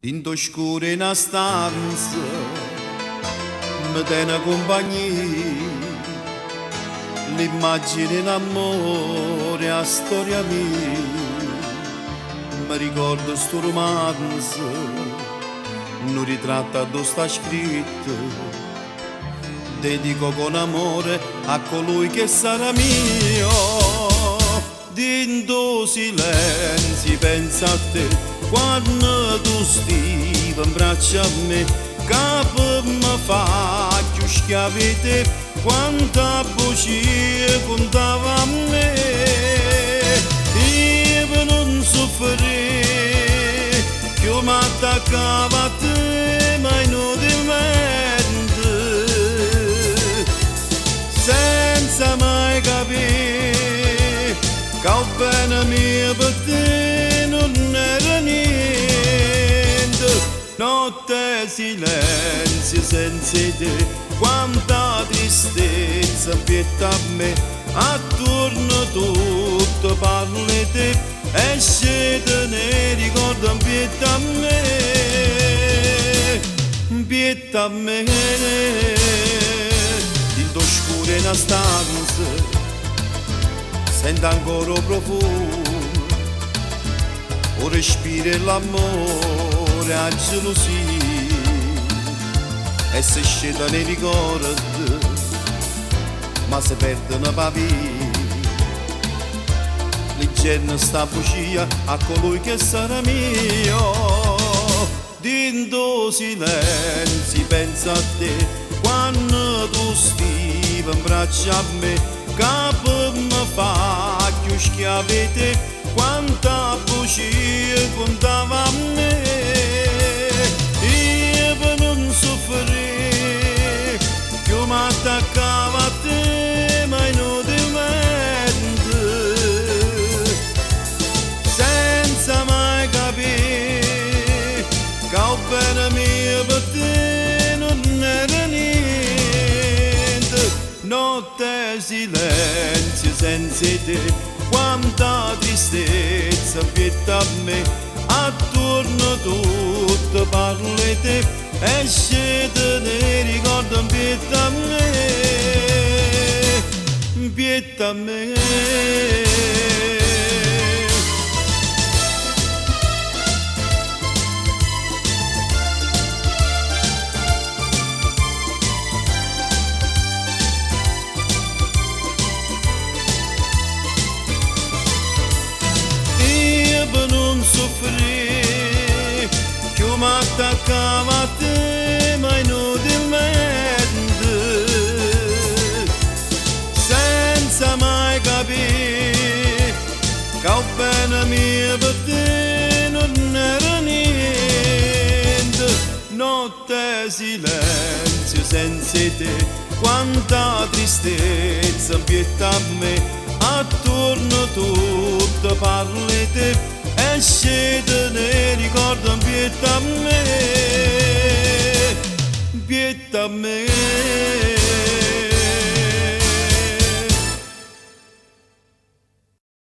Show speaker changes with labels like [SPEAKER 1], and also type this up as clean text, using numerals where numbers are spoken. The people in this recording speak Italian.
[SPEAKER 1] Into scuro in una stanza mi tiene compagnia l'immagine in amore a storia mia. Mi ricordo sto romanzo, non ritratta dove sta scritto, dedico con amore a colui che sarà mio. Dinto silenzio pensa a te quando tu stivi in braccio a me, capo mi fa più schiavite quanta bugia contava a me. Io per non soffrire più mi attaccava a te, ma inutilmente, senza mai capire che il bene mio per te non era niente. Notte silenzio senza te, quanta tristezza pietta a me, attorno tutto parla di te, esce ne ricordo pietta a me, pietta a me. Tinto scuro in una stanza sento ancora profumo, o respiro l'amore a gelosia, e se scende nei ricordi ma si perdono per via. L'ingegno sta bugia a colui che sarà mio. Dinto silenzio pensa a te quando tu stivi in braccio a me, capo mi fa più schiavite quanta bugia contava a me. Io per non soffrire più mi attaccava a te, ma inutilmente, senza mai capire che il bene mio per te non era niente. Notte silenzio senza te, quanta tristezza pietta a me, attorno tutto parla di te, esce ne ricordo pietta a me, pietta a me. Soffrire più mi attaccava a te, ma inutilmente, senza mai capire che il bene mio per te non era niente. Notte silenzio senza te, quanta tristezza pietta a me, attorno tutto parla di te, esce ne ricordo pietta a me, pietta a me.